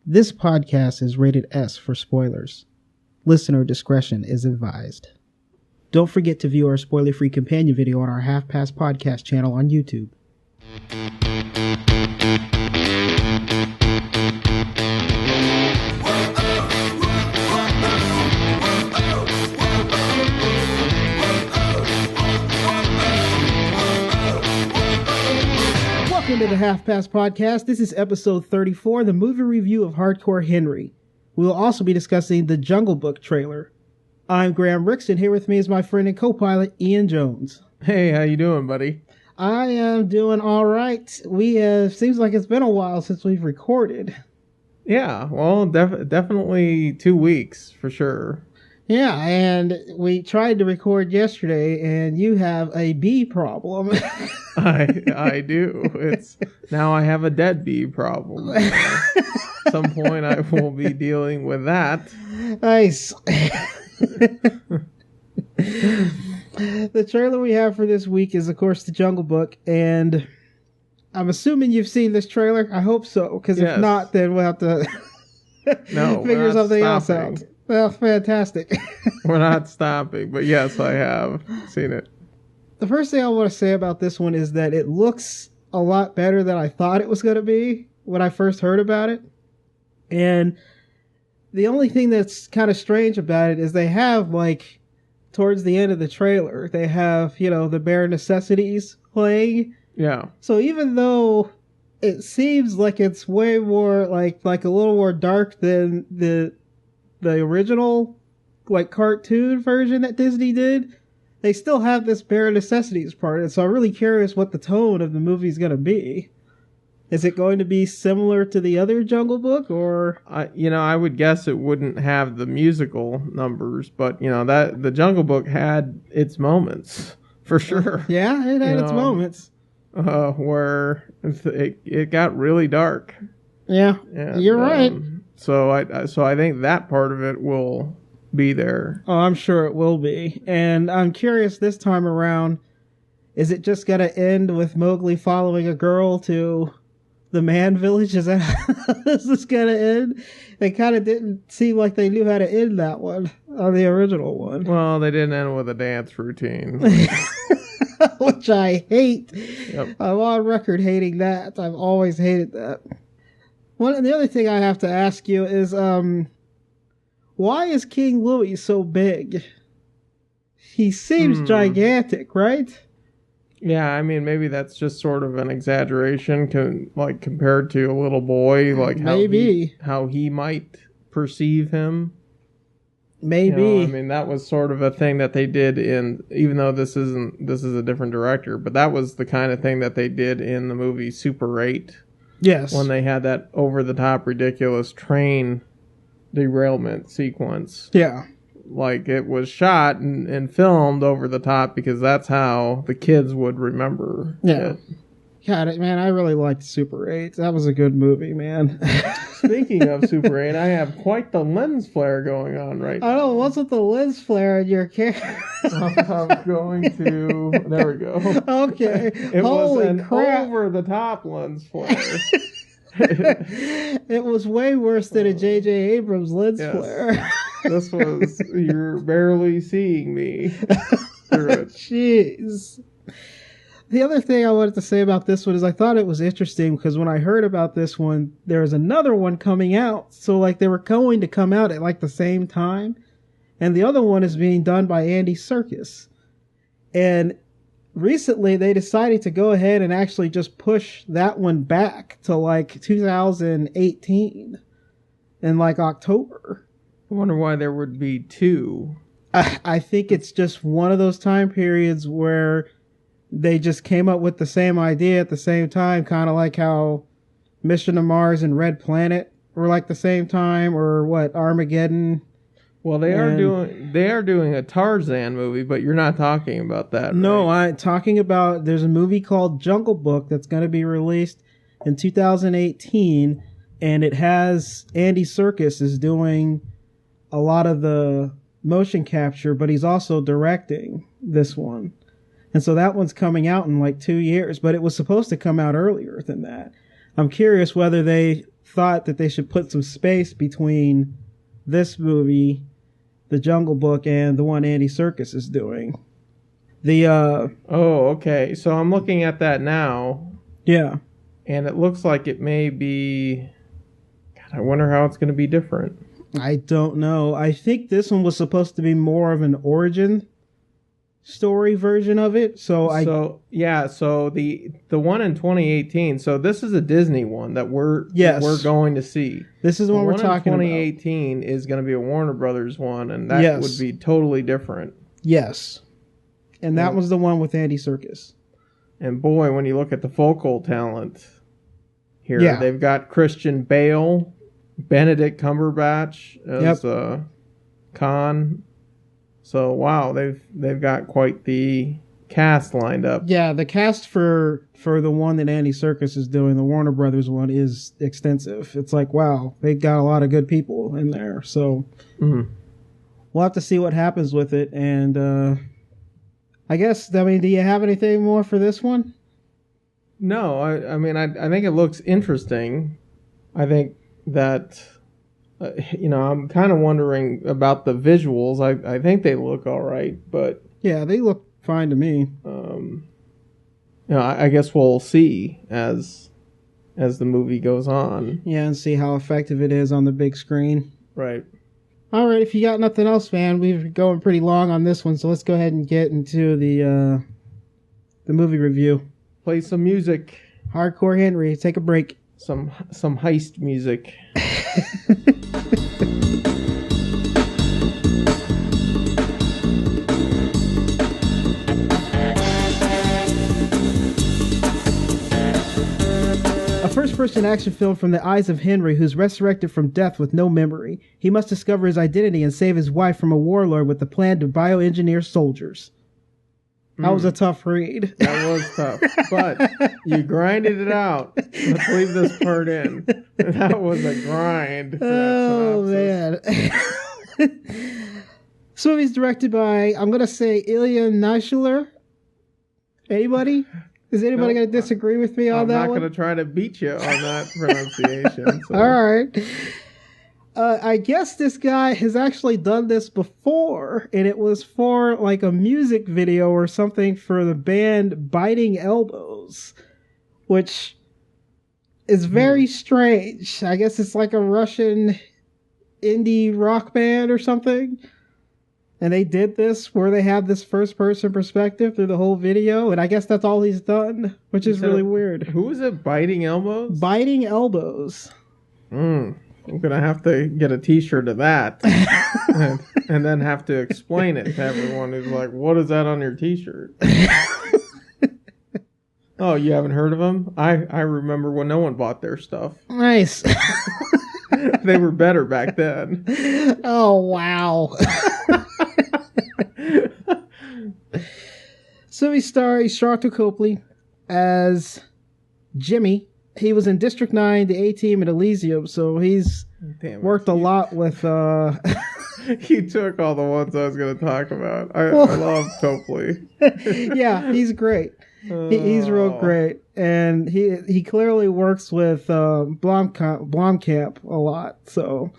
This podcast is rated S for spoilers. Listener discretion is advised. Don't forget to view our spoiler-free companion video on our Half Past Podcast channel on YouTube. Welcome to the Half Past Podcast. This is episode 34, the movie review of Hardcore Henry. We will also be discussing the Jungle Book trailer. I'm Graham Ricks, and here with me is my friend and co-pilot, Ian Jones. Hey, how you doing, buddy? I am doing all right. Seems like it's been a while since we've recorded. Yeah, well, definitely 2 weeks, for sure. Yeah, and we tried to record yesterday, and you have a bee problem. I do. Now I have a dead bee problem. At some point I will be dealing with that. Nice. The trailer we have for this week is, of course, The Jungle Book, and I'm assuming you've seen this trailer. I hope so, because if not, then we'll have to figure something else out. Well, fantastic. We're not stopping, but yes, I have seen it. The first thing I want to say about this one is that it looks a lot better than I thought it was going to be when I first heard about it. And the only thing that's kind of strange about it is they have, like, towards the end of the trailer, they have, the bare necessities playing. Yeah. So even though it seems like it's way more, like a little more dark than the original, like, cartoon version that Disney did, they still have this bare necessities part. And so I'm really curious what the tone of the movie is going to be. Is it going to be similar to the other Jungle Book, or? I would guess it wouldn't have the musical numbers, but, that the Jungle Book had its moments, for sure. Yeah, it had its moments. Where it got really dark. Yeah, you're right. So I think that part of it will be there. Oh, I'm sure it will be. And I'm curious this time around, is it just going to end with Mowgli following a girl to the man village? Is that how this is going to end? They kind of didn't seem like they knew how to end that one on the original one. Well, they didn't end with a dance routine. Which I hate. Yep. I'm on record hating that. I've always hated that. The other thing I have to ask you is, why is King Louie so big? He seems gigantic, right? Yeah, I mean, maybe that's just sort of an exaggeration, compared to a little boy, like how he might perceive him. Maybe. I mean, that was sort of a thing that they did even though this is a different director, but that was the kind of thing that they did in the movie Super 8. Yes. When they had that over-the-top ridiculous train derailment sequence. Yeah. Like, it was shot and filmed over the top because that's how the kids would remember it. God, man, I really liked Super 8. That was a good movie, man. Speaking of Super 8, I have quite the lens flare going on right now. I don't know, what's with the lens flare in your camera? I'm going to... There we go. Okay. It Holy was an crap. over-the-top lens flare. It was way worse than a J.J. Abrams lens flare. This was... You're barely seeing me through it. Jeez. The other thing I wanted to say about this one is I thought it was interesting because when I heard about this one, there was another one coming out. So, like, they were going to come out at, like, the same time. And the other one is being done by Andy Serkis. And recently, they decided to go ahead and actually just push that one back to, like, 2018 in, like, October. I wonder why there would be two. I think it's just one of those time periods where they just came up with the same idea at the same time, kind of like how Mission to Mars and Red Planet were like the same time, or what, Armageddon. Well, they are doing a Tarzan movie, but you're not talking about that. No, right? I'm talking about, there's a movie called Jungle Book that's going to be released in 2018, and it has Andy Serkis is doing a lot of the motion capture, but he's also directing this one. And so that one's coming out in like 2 years, but it was supposed to come out earlier than that. I'm curious whether they thought that they should put some space between this movie, The Jungle Book, and the one Andy Serkis is doing. Okay. So I'm looking at that now. Yeah. And it looks like it may be... God, I wonder how it's going to be different. I don't know. I think this one was supposed to be more of an origin story version of it. So the one in 2018. So this is a Disney one that we're going to see. This is the one we're talking about. 2018 is going to be a Warner Brothers one, and that would be totally different. Yes. And that was the one with Andy Serkis. And boy, when you look at the focal talent here, they've got Christian Bale, Benedict Cumberbatch as Khan. So wow, they've got quite the cast lined up. Yeah, the cast for the one that Andy Serkis is doing, the Warner Brothers one, is extensive. It's like, wow, they got a lot of good people in there. So we'll have to see what happens with it. And I mean, do you have anything more for this one? No, I mean, I think it looks interesting. I think that, I'm kind of wondering about the visuals. I think they look all right, but... Yeah, they look fine to me. I guess we'll see as the movie goes on. Yeah, and see how effective it is on the big screen. Right. All right, if you got nothing else, man, we're going pretty long on this one, so let's go ahead and get into the movie review. Play some music. Hardcore Henry, take a break. Some heist music. A first-person action film from the eyes of Henry, who's resurrected from death with no memory. He must discover his identity and save his wife from a warlord with the plan to bioengineer soldiers. That was a tough read. That was tough. But you grinded it out. Let's leave this part in. That was a grind. Oh, man. This movie's directed by, I'm going to say, Ilya Naishuller. Anybody? Is anybody going to disagree with me on that one? I'm not going to try to beat you on that pronunciation. So. All right. I guess this guy has actually done this before, and it was for like a music video or something for the band Biting Elbows, which is very strange. I guess it's like a Russian indie rock band or something. And they did this where they have this first-person perspective through the whole video, and I guess that's all he's done, which is really weird. Who was it? Biting Elbows? Biting Elbows. I'm going to have to get a t-shirt of that and then have to explain it to everyone who's like, what is that on your t-shirt? Oh, you haven't heard of them? I remember when no one bought their stuff. Nice. They were better back then. Oh, wow. So we star Sharlto Copley as Jimmy. He was in District 9, the A-Team, and Elysium, so he's worked a lot with... You took all the ones I was going to talk about. I love Copley. Yeah, he's great. He's real great. And he clearly works with Blomkamp a lot, so...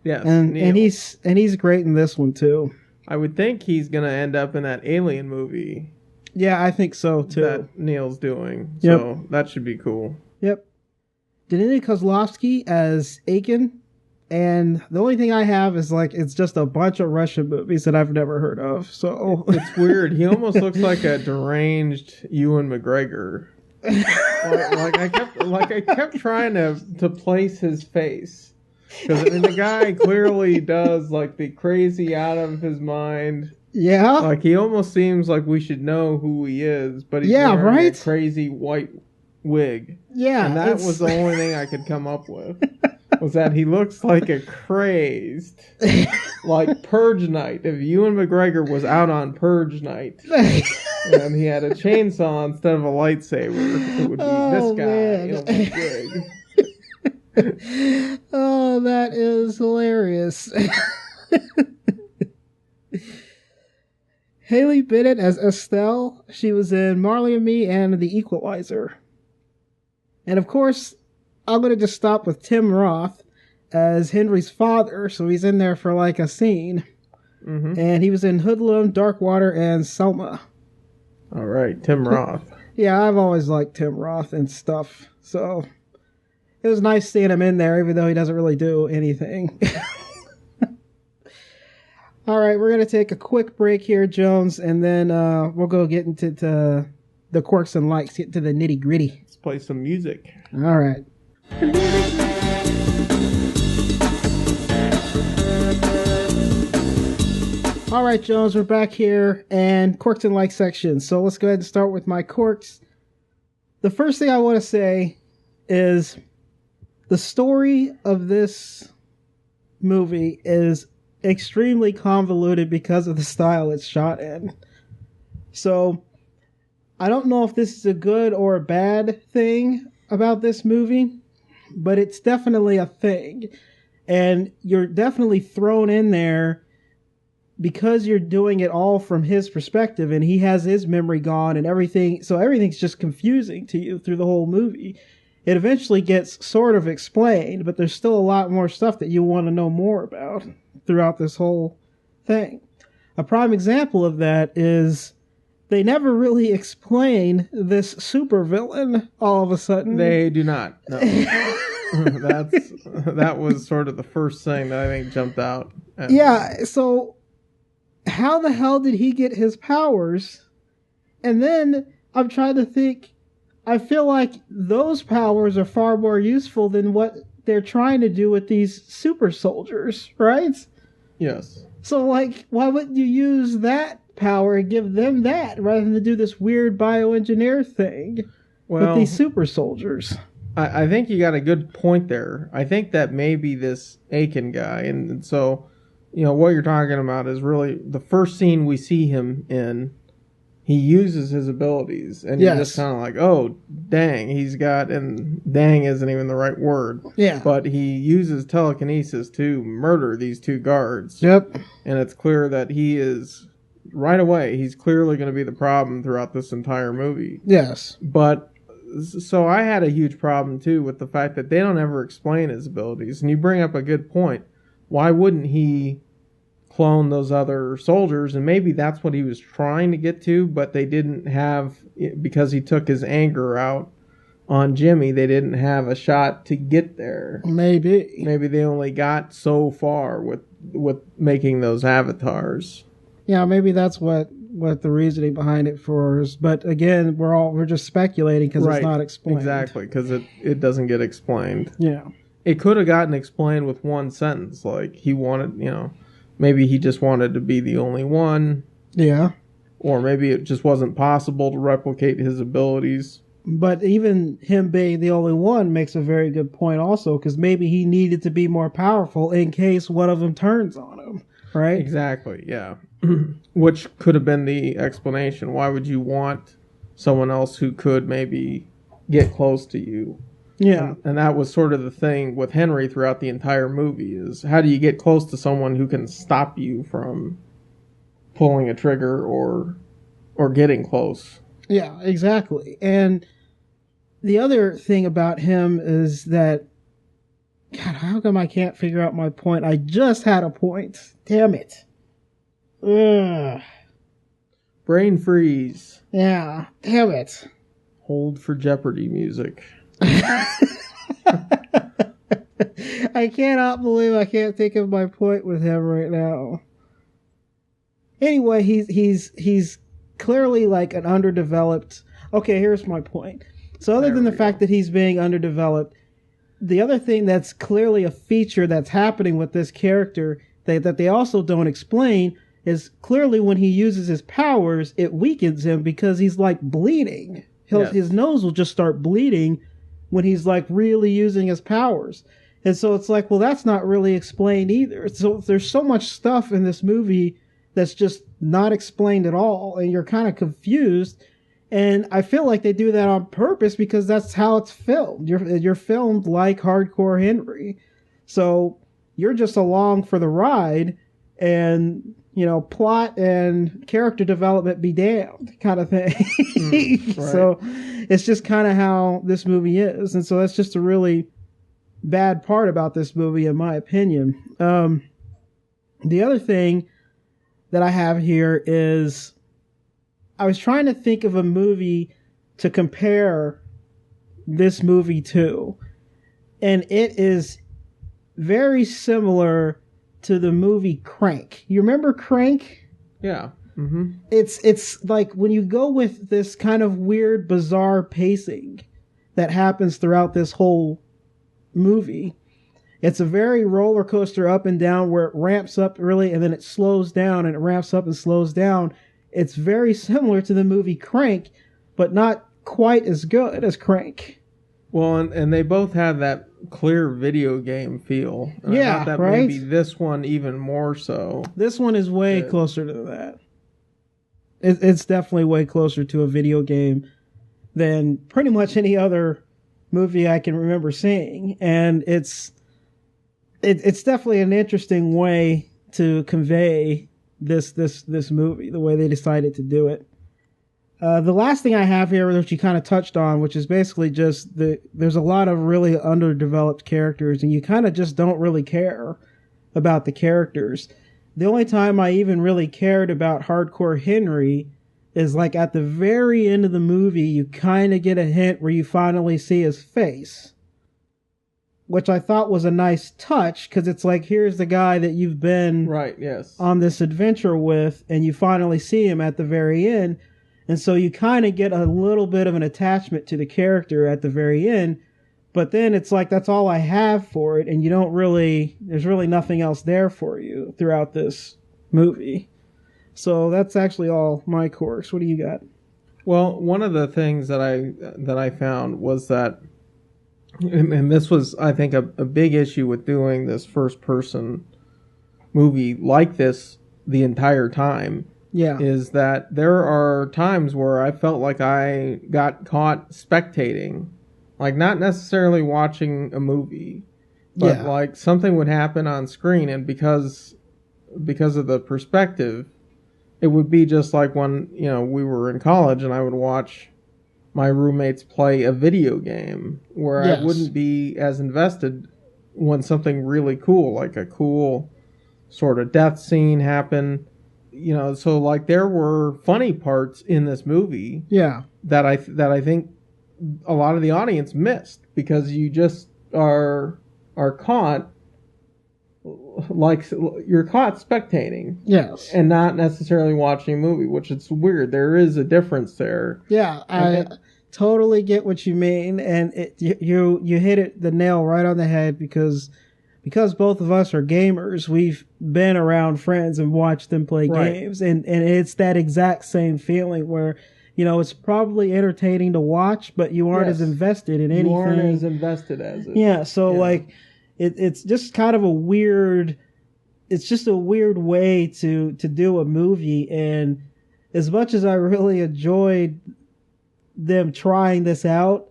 Yes, and he's great in this one, too. I would think he's going to end up in that Alien movie. Yeah, I think so, too. That Neil's doing. So that should be cool. Yep. Danny Kozlovsky as Aiken. And the only thing I have is it's just a bunch of Russian movies that I've never heard of. So it's weird. He almost looks like a deranged Ewan McGregor. I kept trying to place his face. Because the guy clearly does the crazy out of his mind. Yeah. He almost seems like we should know who he is, but he's wearing a crazy white wig. Yeah. And that was the only thing I could come up with. Was that he looks like a crazed, Purge Night. If Ewan McGregor was out on Purge Night and he had a chainsaw instead of a lightsaber, it would be this guy in a wig. Oh, that is hilarious. Haley Bennett as Estelle. She was in Marley and Me and The Equalizer. And of course, I'm going to just stop with Tim Roth as Henry's father. So he's in there for like a scene. Mm-hmm. And he was in Hoodlum, Darkwater, and Selma. All right, Tim Roth. Yeah, I've always liked Tim Roth and stuff. So it was nice seeing him in there, even though he doesn't really do anything. All right, we're going to take a quick break here, Jones, and then we'll go get into the quirks and likes, get to the nitty gritty. Let's play some music. All right. All right, Jones, we're back here and quirks and likes section. So let's go ahead and start with my quirks. The first thing I want to say is the story of this movie is extremely convoluted because of the style it's shot in. So I don't know if this is a good or a bad thing about this movie, but it's definitely a thing. And you're definitely thrown in there because you're doing it all from his perspective and he has his memory gone and everything. So everything's just confusing to you through the whole movie. It eventually gets sort of explained, but there's still a lot more stuff that you want to know more about throughout this whole thing. A prime example of that is they never really explain this supervillain all of a sudden. They do not. No. That was sort of the first thing that I think jumped out. Yeah, so how the hell did he get his powers? And then I'm trying to think, I feel like those powers are far more useful than what they're trying to do with these super soldiers, right? Yes. So, like, why wouldn't you use that power and give them that rather than do this weird bioengineer thing with these super soldiers? I think you got a good point there. I think that maybe this Aiken guy, and so, you know, what you're talking about is really the first scene we see him in. He uses his abilities, and you're just kind of like, oh, dang, he's got, and dang isn't even the right word. Yeah. But he uses telekinesis to murder these two guards. Yep. And it's clear that he is, right away, he's clearly going to be the problem throughout this entire movie. Yes. But, so I had a huge problem, too, with the fact that they don't ever explain his abilities. And you bring up a good point. Why wouldn't he clone those other soldiers? And maybe that's what he was trying to get to, but they didn't have, because he took his anger out on Jimmy, they didn't have a shot to get there. Maybe they only got so far with making those avatars. Yeah, maybe that's what the reasoning behind it for is. But again, we're just speculating because it's not explained. Exactly, because it doesn't get explained. Yeah, it could have gotten explained with one sentence, like he wanted, you know, maybe he just wanted to be the only one. Yeah. Or maybe it just wasn't possible to replicate his abilities. But even him being the only one makes a very good point also, because maybe he needed to be more powerful in case one of them turns on him, right? Exactly, yeah. Which could have been the explanation. Why would you want someone else who could maybe get close to you? Yeah. And that was sort of the thing with Henry throughout the entire movie is how do you get close to someone who can stop you from pulling a trigger or getting close? Yeah, exactly. And the other thing about him is that, God, how come I can't figure out my point? I just had a point. Damn it. Ugh. Brain freeze. Yeah, damn it. Hold for Jeopardy music. I cannot believe I can't think of my point with him right now. Anyway, he's clearly like an underdeveloped. Okay, here's my point. So other than the fact that he's being underdeveloped, the other thing that's clearly a feature that's happening with this character that they also don't explain is clearly when he uses his powers, it weakens him because he's like bleeding. His nose will just start bleeding when he's like really using his powers. And so it's like, well, that's not really explained either. So there's so much stuff in this movie that's just not explained at all. And you're kind of confused. And I feel like they do that on purpose because that's how it's filmed. You're filmed like Hardcore Henry. So you're just along for the ride and, you know, plot and character development be damned kind of thing. Right. So it's just kind of how this movie is. And so that's just a really bad part about this movie, in my opinion. The other thing that I have here is I was trying to think of a movie to compare this movie to, and it is very similar to the movie Crank. You remember Crank? Yeah. Mm-hmm. It's like when you go with this kind of weird, bizarre pacing that happens throughout this whole movie. It's a very roller coaster up and down where it ramps up really and then it slows down and it ramps up and slows down. It's very similar to the movie Crank, but not quite as good as Crank. Well, and they both have that clear video game feel. And yeah, I thought that right? maybe this one even more so. This one is way closer to that. It's definitely way closer to a video game than pretty much any other movie I can remember seeing. And it's definitely an interesting way to convey this movie, the way they decided to do it. The last thing I have here, which you kind of touched on, which is basically just there's a lot of really underdeveloped characters, and you kind of just don't really care about the characters. The only time I even really cared about Hardcore Henry is like at the very end of the movie, you kind of get a hint where you finally see his face, which I thought was a nice touch, because it's like, here's the guy that you've been on this adventure with, and you finally see him at the very end. And so you kind of get a little bit of an attachment to the character at the very end, but then it's like, that's all I have for it, and you don't really, there's really nothing else there for you throughout this movie. So that's actually all my course. What do you got? Well, one of the things that I found was that, and this was, I think, a big issue with doing this first-person movie like this the entire time, is that there are times where I felt like I got caught spectating, like not necessarily watching a movie, but like something would happen on screen, and because of the perspective, it would be just like when, we were in college and I would watch my roommates play a video game where I wouldn't be as invested when something really cool, like a cool sort of death scene happened. So like there were funny parts in this movie that I think a lot of the audience missed, because you just are caught, like you're caught spectating, and not necessarily watching a movie, which is weird. There is a difference there. I totally get what you mean, and you hit the nail right on the head, because both of us are gamers. We've been around friends and watched them play games, and it's that exact same feeling where, it's probably entertaining to watch, but you aren't as invested in anything. You aren't as invested as it. Like it's just kind of a weird way to do a movie. And as much as I really enjoyed them trying this out,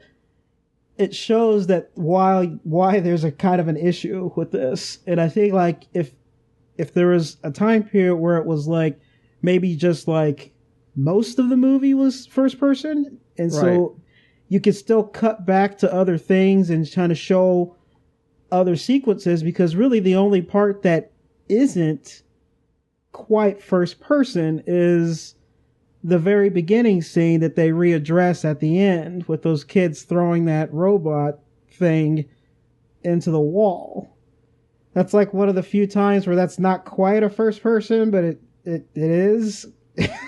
it shows that why there's a kind of an issue with this. And I think like if there was a time period where it was like maybe just like most of the movie was first person, and so you could still cut back to other things and kind of show other sequences, because really the only part that isn't quite first person is the very beginning scene that they readdress at the end with those kids throwing that robot thing into the wall. That's like one of the few times where that's not quite a first person, but it is.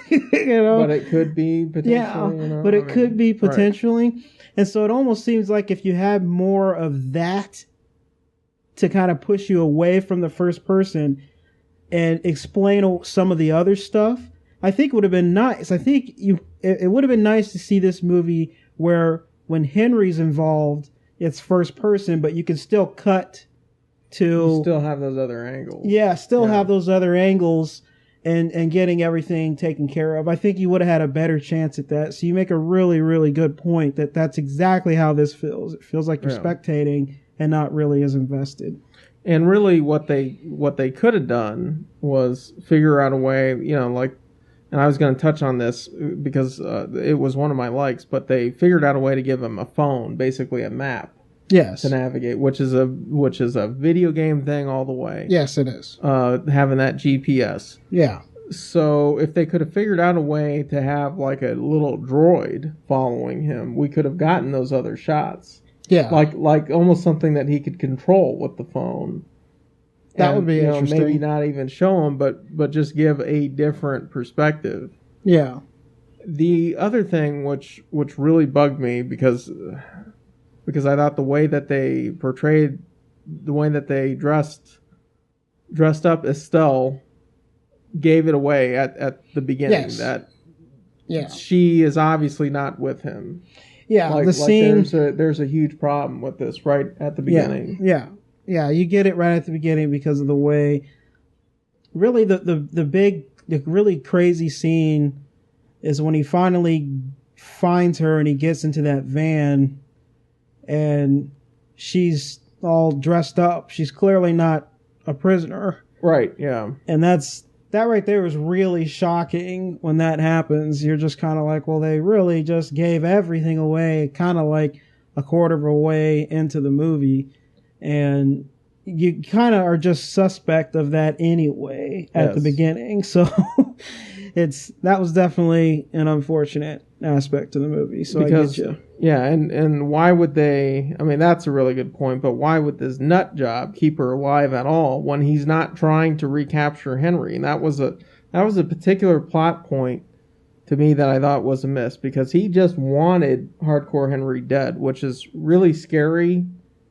But it could be potentially. But it could be potentially. And so it almost seems like if you had more of that to kind of push you away from the first person and explain some of the other stuff, I think it would have been nice. I think it would have been nice to see this movie where when Henry's involved, it's first person, but you can still cut to... You still have those other angles. Yeah, have those other angles and getting everything taken care of. I think you would have had a better chance at that. So you make a really, really good point that that's exactly how this feels. It feels like you're spectating and not really as invested. And really what they could have done was figure out a way, and I was going to touch on this because it was one of my likes, but they figured out a way to give him a phone, basically a map. Yes. to navigate, which is a video game thing all the way. Yes, it is. Having that GPS. Yeah. So if they could have figured out a way to have like a little droid following him, we could have gotten those other shots. Yeah. Like almost something that he could control with the phone. That would be interesting. Maybe not even show him, but just give a different perspective. Yeah. The other thing which really bugged me because I thought the way that they portrayed, the way that they dressed up Estelle gave it away at the beginning. Yes. That Yeah. she is obviously not with him. Yeah, the scene. There's a huge problem with this right at the beginning. Yeah. You get it right at the beginning because of the way. Really, the really crazy scene is when he finally finds her and he gets into that van, and she's all dressed up. She's clearly not a prisoner. Right. Yeah. And that right there was really shocking when that happens. You're just kind of like, well, they really just gave everything away, kind of like a quarter of a way into the movie. And you kind of are just suspect of that anyway at the beginning. So that was definitely an unfortunate aspect to the movie. So because, I get you. Yeah, and why would they, I mean, that's a really good point, but why would this nut job keep her alive at all when he's not trying to recapture Henry? And that was a particular plot point to me that I thought was a miss, because he just wanted Hardcore Henry dead, which is really scary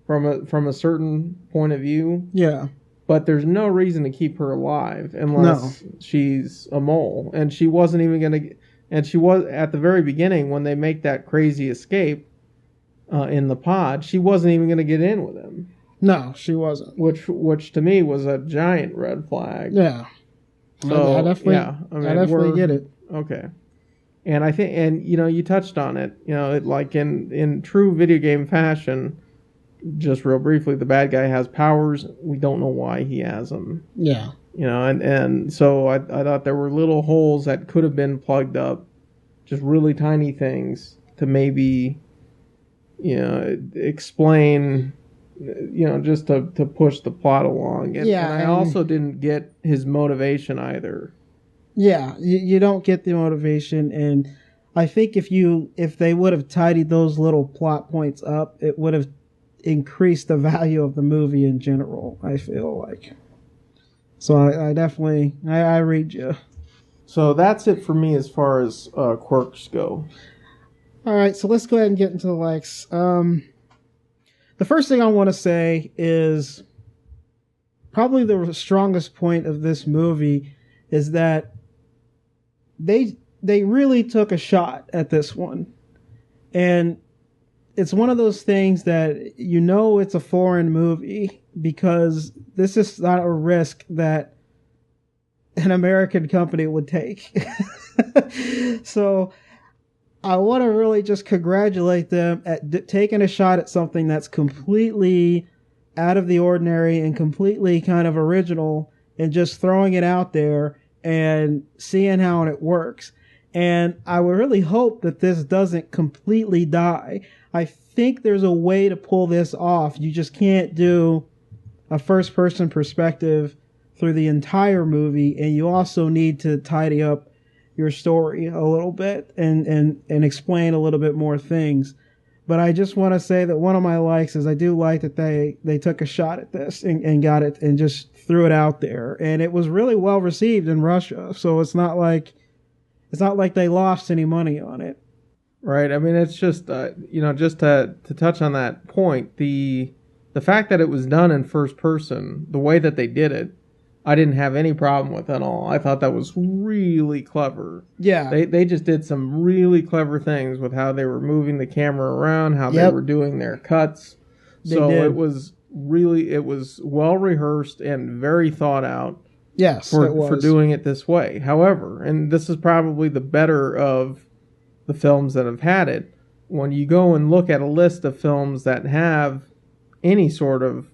from a certain point of view. Yeah. But there's no reason to keep her alive unless she's a mole. And she wasn't even going to... And she was, at the very beginning, when they make that crazy escape in the pod, she wasn't even going to get in with him. No, she wasn't. Which to me was a giant red flag. Yeah. So, I definitely get it. Okay. And I think, and you touched on it, like in true video game fashion, just real briefly, the bad guy has powers. We don't know why he has them. Yeah. And so I thought there were little holes that could have been plugged up, just really tiny things to maybe, explain, just to push the plot along. And I also didn't get his motivation either. Yeah, you don't get the motivation, and I think if they would have tidied those little plot points up, it would have increased the value of the movie in general, I feel like. So I definitely, I read you. So that's it for me as far as quirks go. All right, so let's go ahead and get into the likes. The first thing I want to say is probably the strongest point of this movie is that they really took a shot at this one. And it's one of those things that it's a foreign movie because this is not a risk that an American company would take. So I want to really just congratulate them at taking a shot at something that's completely out of the ordinary and completely kind of original and just throwing it out there and seeing how it works. And I would really hope that this doesn't completely die. I think there's a way to pull this off. You just can't do a first-person perspective through the entire movie, and you also need to tidy up your story a little bit and explain a little bit more things. But I just want to say that one of my likes is I do like that they took a shot at this and got it and just threw it out there. And it was really well received in Russia, so it's not like they lost any money on it. Right. I mean, it's just, just to touch on that point, the fact that it was done in first person, the way that they did it, I didn't have any problem with at all. I thought that was really clever. Yeah. They just did some really clever things with how they were moving the camera around, how they were doing their cuts. It was well rehearsed and very thought out. Yes, for doing it this way. However, and this is probably the better of the films that have had it, when you go and look at a list of films that have any sort of,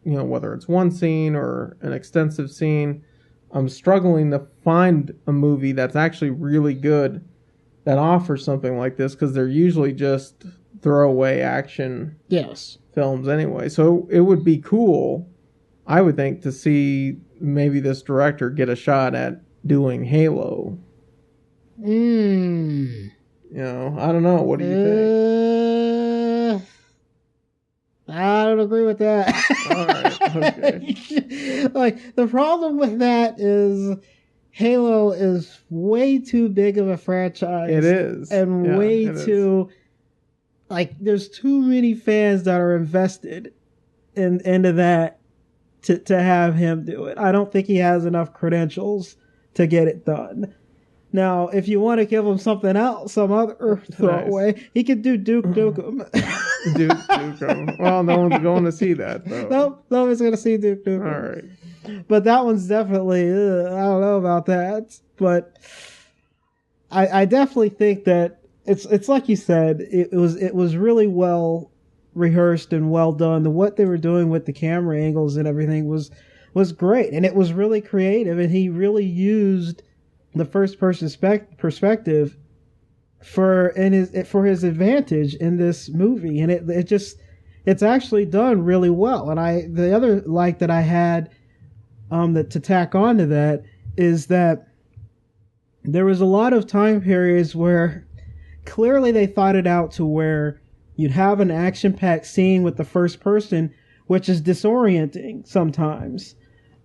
whether it's one scene or an extensive scene, I'm struggling to find a movie that's actually really good that offers something like this, because they're usually just throwaway action Yes. films anyway. So it would be cool, I would think, to see maybe this director get a shot at doing Halo. You know, I don't know. What do you think? I don't agree with that. All right. Okay. Like, the problem with that is Halo is way too big of a franchise. It is. And way too... Like, there's too many fans that are invested into that to have him do it. I don't think he has enough credentials to get it done. Now, if you want to give him something else, some other throwaway, he could do Duke Nukem. Duke Nukem. Well, no one's going to see that, though. Nope, no one's going to see Duke Nukem. All right. But that one's definitely, I don't know about that. But I definitely think that it's like you said, it was really well rehearsed and well done. What they were doing with the camera angles and everything was great, and it was really creative, and he really used the first person perspective for his advantage in this movie, and it's actually done really well. And the other like that I had that to tack on to that is that there was a lot of time periods where clearly they thought it out to where you'd have an action-packed scene with the first person, which is disorienting sometimes.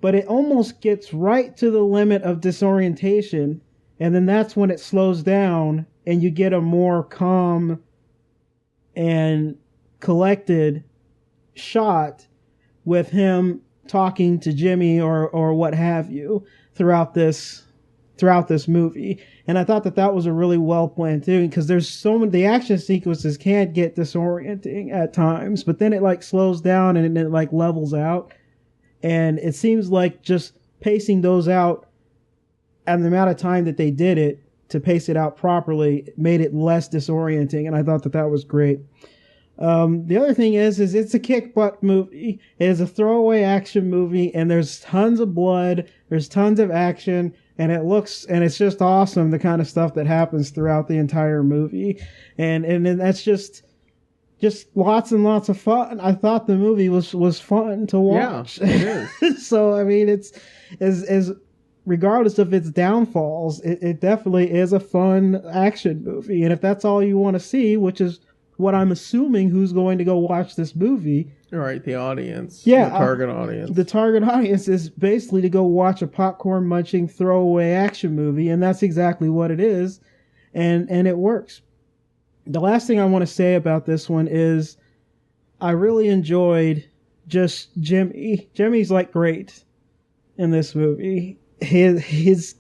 But it almost gets right to the limit of disorientation, and then that's when it slows down, and you get a more calm and collected shot with him talking to Jimmy or what have you throughout this movie. And I thought that was a really well planned thing, because there's so many, the action sequences can get disorienting at times, but then it like slows down and it like levels out. And it seems like just pacing those out and the amount of time that they did it to pace it out properly made it less disorienting. And I thought that was great. The other thing is it's a kick butt movie. It is a throwaway action movie, and there's tons of blood. There's tons of action. And it's just awesome, the kind of stuff that happens throughout the entire movie. And that's just lots and lots of fun. I thought the movie was fun to watch. Yeah, it is. So, I mean, it's as regardless of its downfalls, it definitely is a fun action movie. And if that's all you want to see, which is what I'm assuming who's going to go watch this movie. Right, the audience. Yeah. The target audience. The target audience is basically to go watch a popcorn munching throwaway action movie, and that's exactly what it is. And it works. The last thing I want to say about this one is I really enjoyed just Jimmy. Jimmy's like great in this movie. His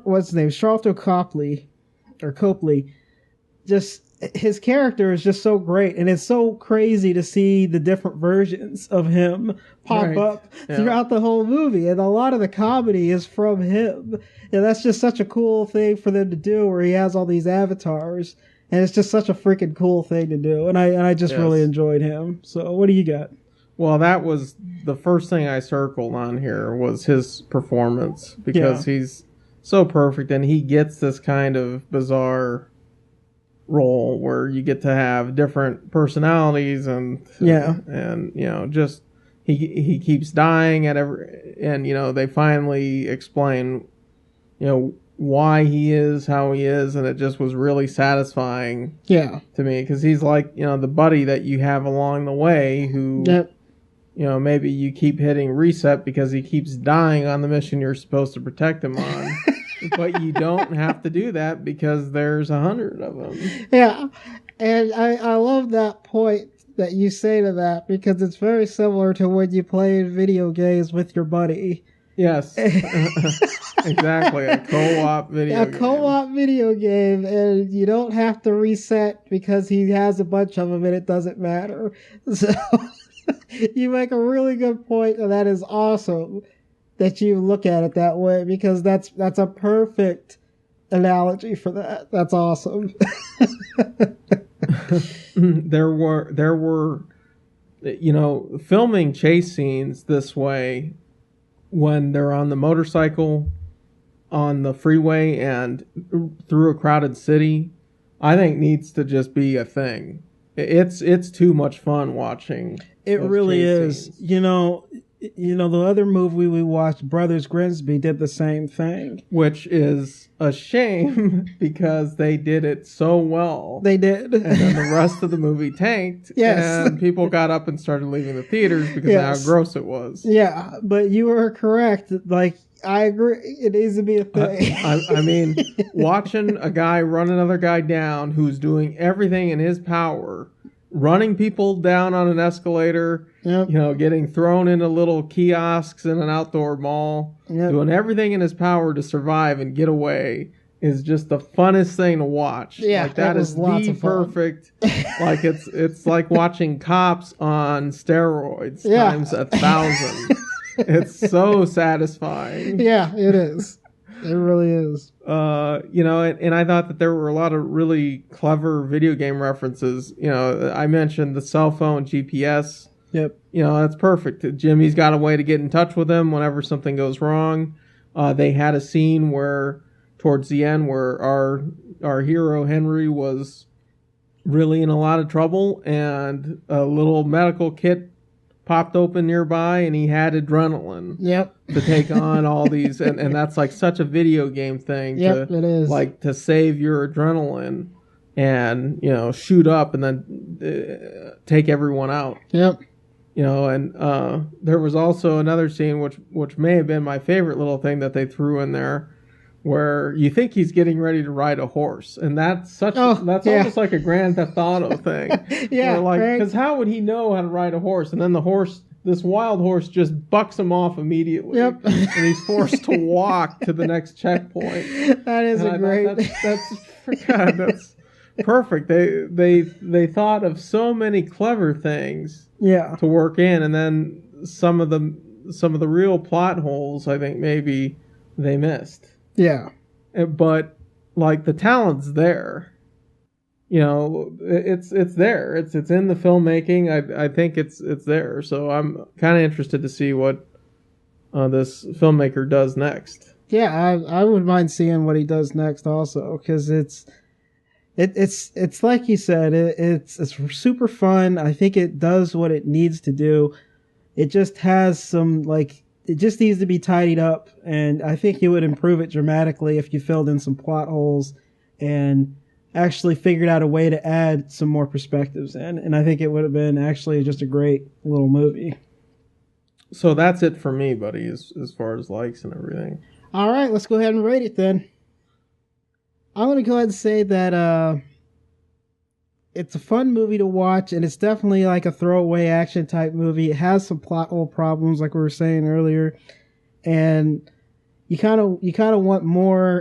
what's his name? Charlton Copley. Just his character is just so great, and it's so crazy to see the different versions of him pop up throughout the whole movie, and a lot of the comedy is from him. And that's just such a cool thing for them to do, where he has all these avatars, and it's just such a freaking cool thing to do. And I just really enjoyed him. So what do you got? Well, that was the first thing I circled on here, was his performance, because he's so perfect, and he gets this kind of bizarre role where you get to have different personalities and just he keeps dying and they finally explain why he is how he is, and it just was really satisfying to me, because he's like the buddy that you have along the way who maybe you keep hitting reset because he keeps dying on the mission you're supposed to protect him on. But you don't have to do that because there's 100 of them. Yeah, and I love that point that you say to that, because it's very similar to when you play video games with your buddy. Yes, exactly. A co-op video game. A co-op video game, and you don't have to reset because he has a bunch of them and it doesn't matter. So you make a really good point, and that is awesome that you look at it that way, because that's a perfect analogy for that. That's awesome. There were filming chase scenes this way when they're on the motorcycle on the freeway and through a crowded city, I think needs to just be a thing. It's too much fun watching. It really is. Scenes. The other movie we watched, Brothers Grimsby, did the same thing. Which is a shame because they did it so well. They did. And then the rest of the movie tanked. Yes. And people got up and started leaving the theaters because of how gross it was. Yeah, but you were correct. Like, I agree. It needs to be a thing. I mean, watching a guy run another guy down who's doing everything in his power, running people down on an escalator, getting thrown into little kiosks in an outdoor mall, doing everything in his power to survive and get away is just the funnest thing to watch. Yeah, like that is the perfect. Like it's like watching Cops on steroids times 1,000. It's so satisfying. Yeah, it is. It really is. And I thought that there were a lot of really clever video game references. I mentioned the cell phone GPS. Yep. That's perfect. Jimmy's got a way to get in touch with him whenever something goes wrong. They had a scene where, towards the end, where our hero Henry was really in a lot of trouble, and a little medical kit popped open nearby, and he had adrenaline to take on all these, and that's like such a video game thing. It is. Like to save your adrenaline and shoot up and then take everyone out. Yep. And there was also another scene which may have been my favorite little thing that they threw in there, where you think he's getting ready to ride a horse, and that's almost like a Grand Theft Auto thing. Because how would he know how to ride a horse? And then this wild horse just bucks him off immediately. Yep. And he's forced to walk to the next checkpoint. That is that's perfect. They thought of so many clever things to work in, and then some of the real plot holes I think maybe they missed. Yeah. But like the talent's there. It's there. It's in the filmmaking. I think it's there. So I'm kind of interested to see what this filmmaker does next. Yeah, I wouldn't mind seeing what he does next also, because it's like you said, it's super fun. I think it does what it needs to do. It just has some it just needs to be tidied up, and I think it would improve it dramatically if you filled in some plot holes and actually figured out a way to add some more perspectives in. And I think it would have been actually just a great little movie. So that's it for me, buddy, as far as likes and everything. All right, let's go ahead and rate it then. I'm going to go ahead and say that it's a fun movie to watch, and it's definitely like a throwaway action type movie. It has some plot hole problems, like we were saying earlier, and you kind of want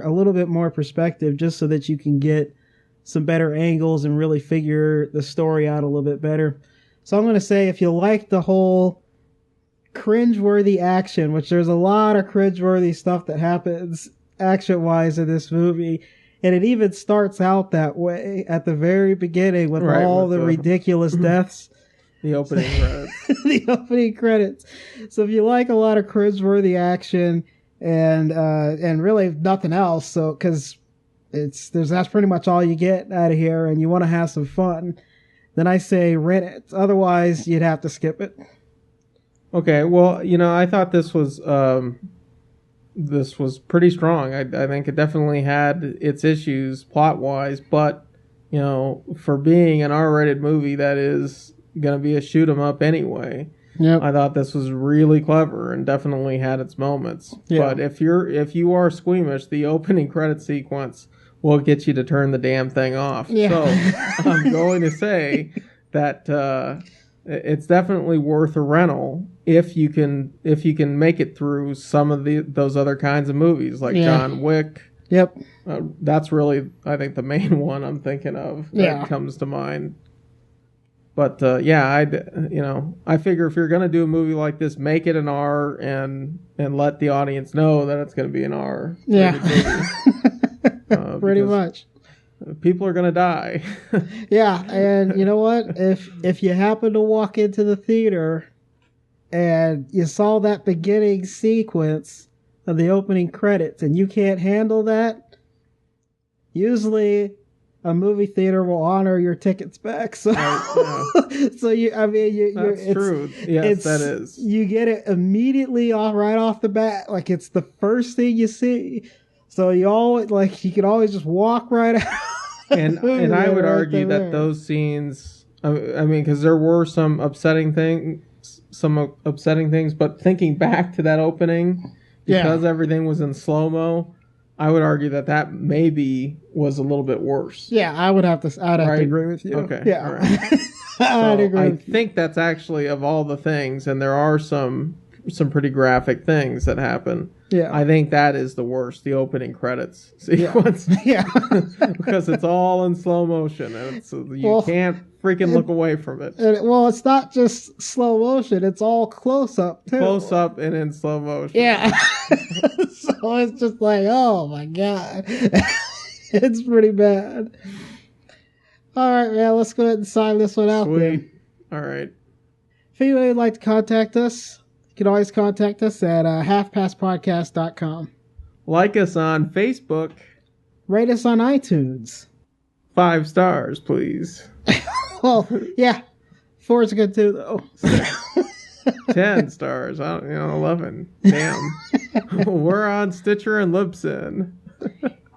a little bit more perspective, just so that you can get some better angles and really figure the story out a little bit better. So I'm going to say, if you like the whole cringeworthy action, which there's a lot of cringeworthy stuff that happens action-wise in this movie. And it even starts out that way at the very beginning with all the ridiculous deaths. The opening credits. The opening credits. So if you like a lot of cringeworthy action and really nothing else, so because that's pretty much all you get out of here, and you want to have some fun, then I say rent it. Otherwise, you'd have to skip it. Okay, well, I thought this was pretty strong. I think it definitely had its issues plot-wise, but, for being an R-rated movie that is going to be a shoot-'em-up anyway, I thought this was really clever and definitely had its moments. Yeah. But if you are squeamish, the opening credit sequence will get you to turn the damn thing off. Yeah. So I'm going to say that it's definitely worth a rental if you can make it through some of those other kinds of movies like John Wick. Yep. That's really, I think, the main one I'm thinking of that comes to mind. But I figure if you're going to do a movie like this, make it an R and let the audience know that it's going to be an R. Yeah. Pretty much. People are going to die. Yeah, and you know what? If you happen to walk into the theater and you saw that beginning sequence of the opening credits and you can't handle that, usually a movie theater will honor your tickets back. So, so that's true. Yes, that is. You get it immediately right off the bat. Like it's the first thing you see. So you can always just walk right out. And I would argue that those scenes, I mean, because there were some upsetting things, but thinking back to that opening, because everything was in slow-mo, I would argue that maybe was a little bit worse. Yeah, I'd have to agree with you. Okay. Yeah. All right. I'd agree with you. I think that's actually, of all the things, and there are some pretty graphic things that happen. Yeah. I think that is the worst, the opening credits sequence. Yeah. Because it's all in slow motion, and you can't freaking look away from it. It's not just slow motion, it's all close up too. Close up and in slow motion. Yeah. So it's just like, oh my God. It's pretty bad. All right, man, let's go ahead and sign this one out. Sweet. Then. All right. If anybody would like to contact us, you can always contact us at halfpastpodcast.com. Like us on Facebook. Rate us on iTunes. 5 stars, please. Well, yeah. 4 is good too, though. 10 stars. 11. Damn. We're on Stitcher and Libsyn.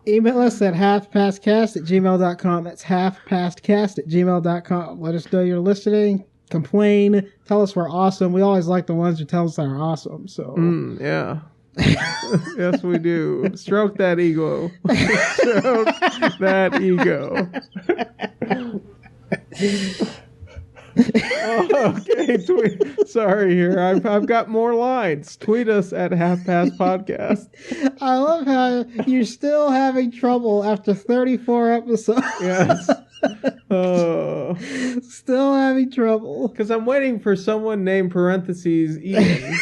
Email us at halfpastcast@gmail.com. That's halfpastcast@gmail.com. Let us know you're listening. Complain. Tell us we're awesome. We always like the ones who tell us that are awesome. So yeah. Yes, we do. Stroke that ego. Stroke that ego. Okay, sorry here. I've got more lines. Tweet us at halfpastpodcast. I love how you're still having trouble after 34 episodes. Yes. Still having trouble. Because I'm waiting for someone named parentheses Ian.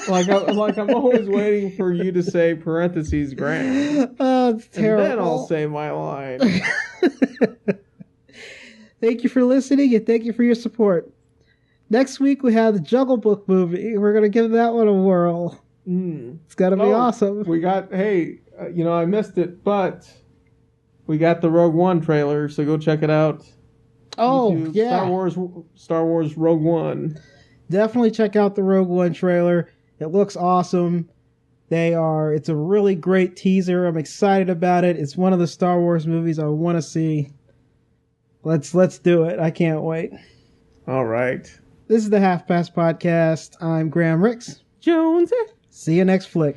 I'm always waiting for you to say parentheses Graham. Oh, it's terrible. And then I'll say my line. Thank you for listening and thank you for your support. Next week we have the Jungle Book movie. We're going to give that one a whirl. It's got to be awesome. We got, I missed it, but we got the Rogue One trailer, so go check it out. Oh, YouTube, yeah. Star Wars Rogue One. Definitely check out the Rogue One trailer. It looks awesome. It's a really great teaser. I'm excited about it. It's one of the Star Wars movies I want to see. Let's do it. I can't wait. All right. This is the Half Past Podcast. I'm Graham Ricks. Jonesy. See you next flick.